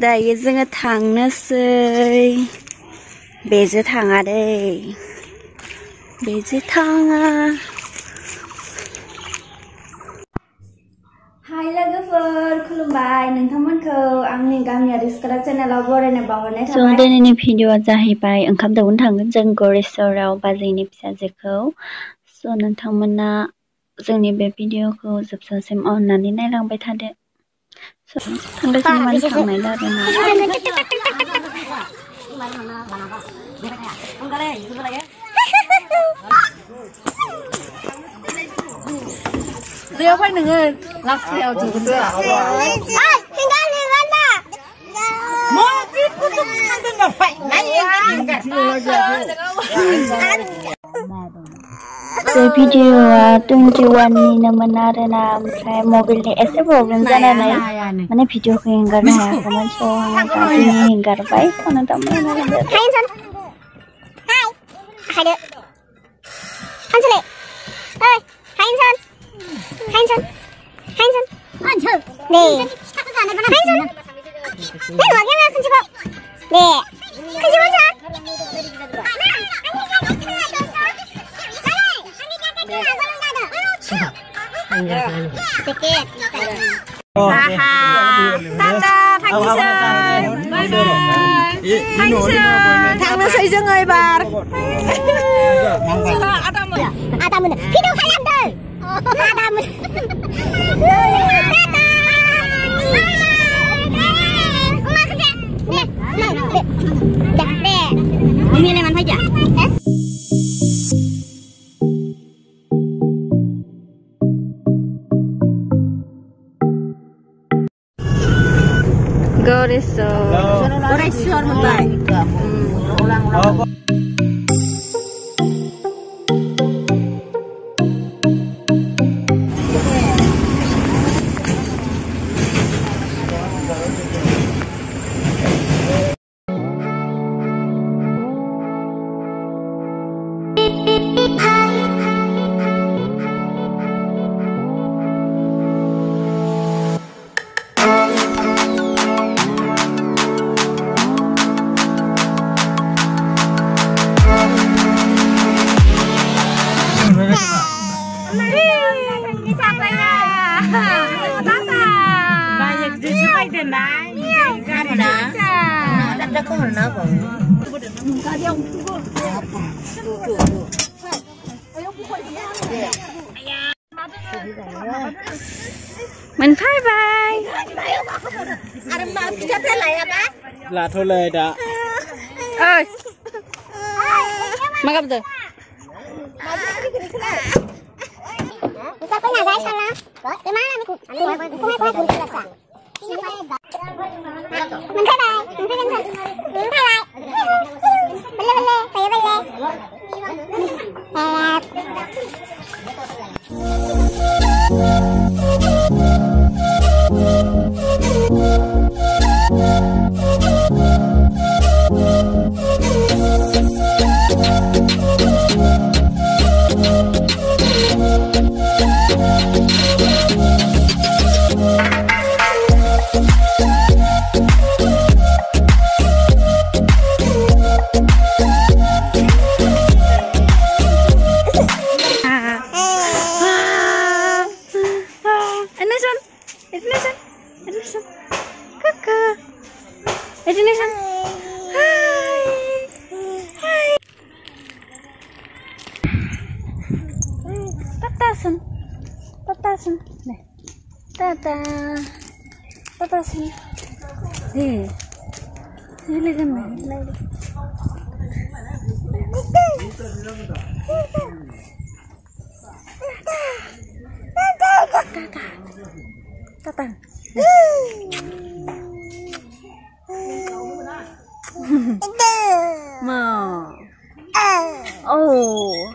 दायो जोङो थांनोसै बेजो थाङा दै बेजो थाङा हाय लोगोफोर खुलुमबाय नोंथांमोनखौ आंनि गामियारि सिख्ला चेनेलाव बरायनो बावहरनाय थाबाय दिनैनि भिडिअआ जाहैबाय ओंखाम दौनो थांगोन जों गरेस्वराव बाजैनि फिसाजोखौ स' नोंथांमोना जोंनि बे भिडिअखौ जोबजासिम अननानै नायलांबाय थादो थांगासिनो माने थांनाय जादों Dia apa dengan laki yang juga? Tinggal di mana? Mau itu tuh kan apa? बे भिडिअआ 21निनोमोन आरोना ओमफ्राय मबाइलनि एसे प्रब्लेम जानानै माने भिडिअखौ हेंगारनो हायाखैमोन स' आङो दा दिनै हेंगारबाय स' नोंथांमोना नायदो Hai dek. Hansel. Hei, Hansel. Hansel. Hansel. Hansel. 네. Hansel. 네, 와게나 큰 집어. 네. 큰 집어 자. Sedikit. Haha. Tata, Hansel. Bye bye. Hansel. 장난서 이정아이 bar. 아담은 피도 사람들. 아담은. 엄마 그제. 네. 네. 고민에만 하자. Goreswar mentai. Mình bye bye. Ada mau kita pelai apa? Là thôi lời đã. Ơi. Makan betul. Kita punya guys sana. Di mana nih? Aku selesai. Mình bye bye. Mình bye bye. Bye bye. Bye bye. Tatasan. Nih. Tata. Tatasan. Nih. Ini kan lagi. Tata. Mau. Oh.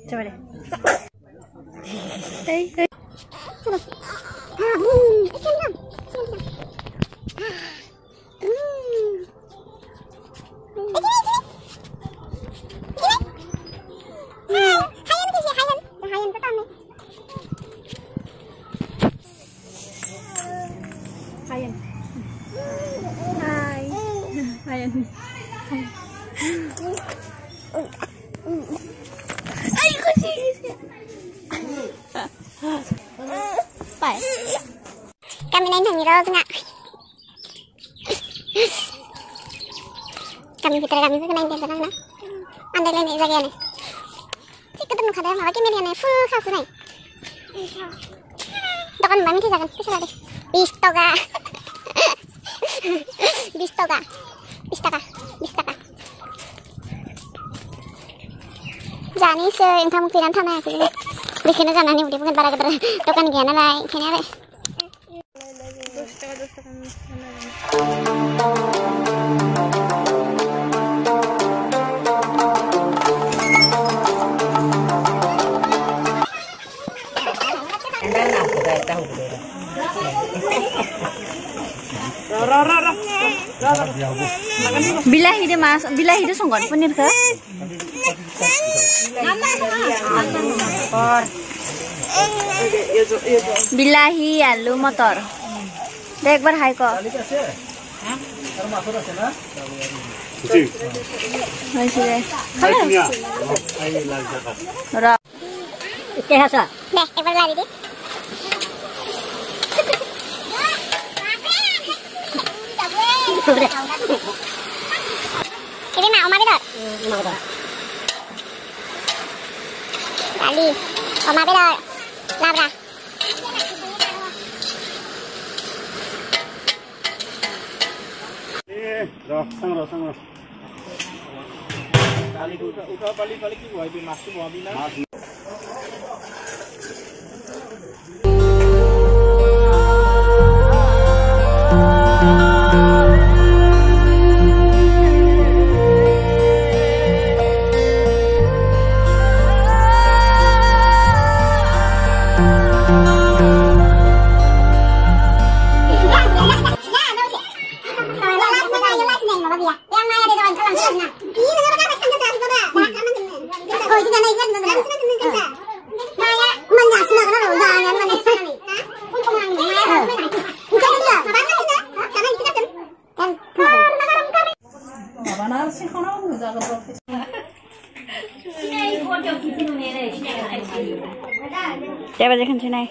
Coba deh. Hei. Ay, kasi. Bye. Kami na yung Rose nga. Kami fitra kami fitra nain tenang na. Anda lain ini lagi ane. Cik ketemu kada malah kami ane full khas naik. Dokan bami ti jagan bisa lagi. 20 toga. 20 toga. 20 taka. 20 taka. Jani se income piran thana sih. Bikin aja nani udah bukan para kedar dokan gana lah kayaknya. Bilahi deh mas, bilahi deh songgon penir ke? Bilahi alu motor. Dek bar hai ko. Masih deh. Ora. Kayak apa? Deh, ekor lari deh. Ini nak Oma bedor. Kali, Oma bedor. Labra. Sang. Kali udah balik ki buah itu masuk buah bina. Siapa aja kan sini?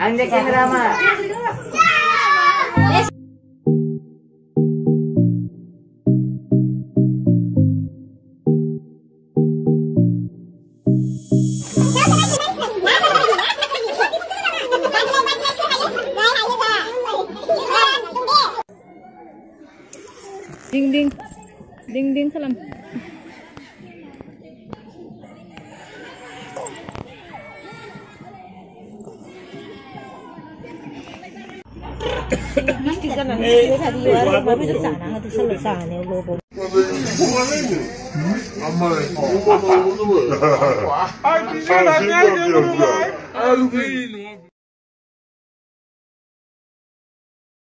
Anjek drama. Ding salam. Aduh,